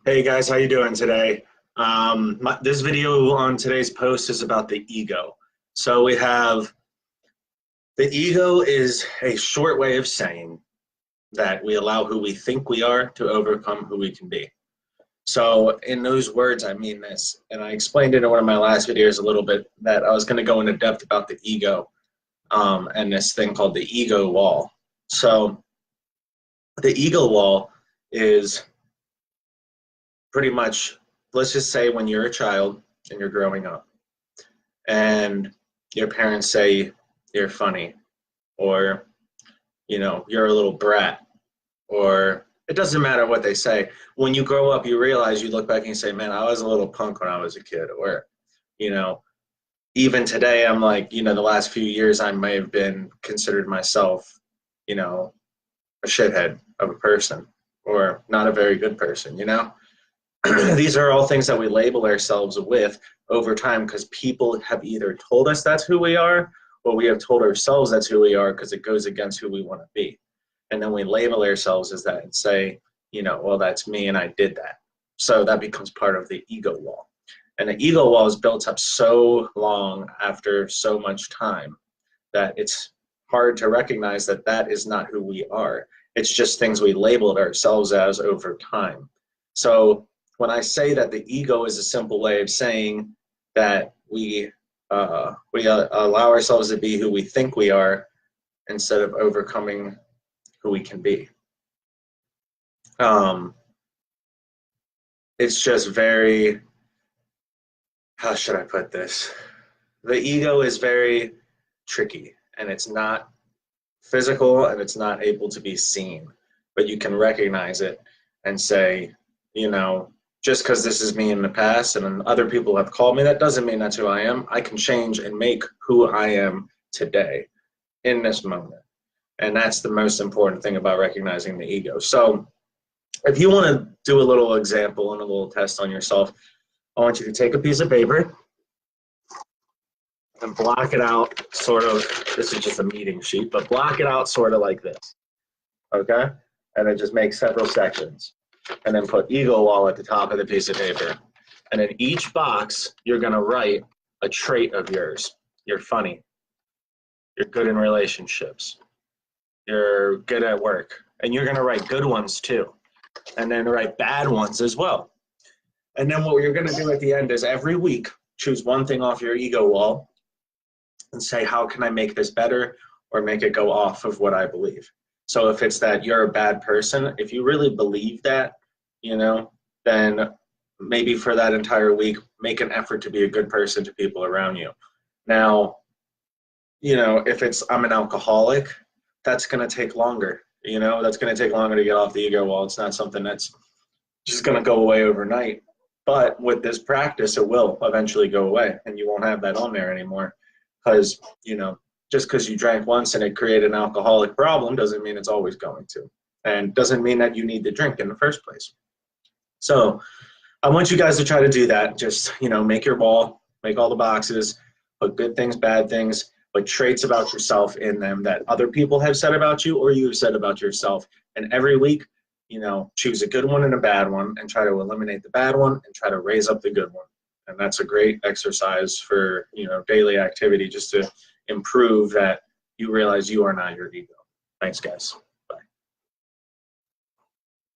Hey guys, how you doing today? This video on today's post is about the ego. So we have the ego is a short way of saying that we allow who we think we are to overcome who we can be. So in those words, I mean this, and I explained it in one of my last videos a little bit that I was going to go into depth about the ego and this thing called the ego wall. So the ego wall is pretty much, let's just say when you're a child and you're growing up and your parents say you're funny or you're a little brat, or it doesn't matter what they say. When you grow up, you realize, you look back and you say, man, I was a little punk when I was a kid. Or you know even today, I'm like, the last few years I may have been considered myself a shithead of a person, or not a very good person. These are all things that we label ourselves with over time because people have either told us that's who we are, or we have told ourselves that's who we are because it goes against who we want to be. And then we label ourselves as that and say, well, that's me and I did that. So that becomes part of the ego wall. And the ego wall is built up so long after so much time that it's hard to recognize that that is not who we are. It's just things we labeled ourselves as over time. So when I say that the ego is a simple way of saying that we allow ourselves to be who we think we are instead of overcoming who we can be. It's just very, how should I put this? The ego is very tricky, and it's not physical and it's not able to be seen, but you can recognize it and say, just because this is me in the past and other people have called me, that doesn't mean that's who I am. I can change and make who I am today in this moment. And that's the most important thing about recognizing the ego. So if you want to do a little example and a little test on yourself, I want you to take a piece of paper and block it out sort of, this is just a meeting sheet, but block it out sort of like this, okay? And then just make several sections. And then put ego wall at the top of the piece of paper. And in each box, you're going to write a trait of yours. You're funny. You're good in relationships. You're good at work. And you're going to write good ones too. And then write bad ones as well. And then what you're going to do at the end is every week, choose one thing off your ego wall and say, how can I make this better or make it go off of what I believe? So if it's that you're a bad person, if you really believe that, then maybe for that entire week, make an effort to be a good person to people around you. Now, if it's I'm an alcoholic, that's going to take longer. That's going to take longer to get off the ego wall. It's not something that's just going to go away overnight. But with this practice, it will eventually go away, and you won't have that on there anymore because, just because you drank once and it created an alcoholic problem doesn't mean it's always going to, and doesn't mean that you need to drink in the first place. So I want you guys to try to do that. Just, make your wall, make all the boxes, put good things, bad things, but traits about yourself in them that other people have said about you or you've said about yourself. And every week, choose a good one and a bad one and try to eliminate the bad one and try to raise up the good one. And that's a great exercise for, daily activity, just to improve that you realize you are not your ego. Thanks, guys.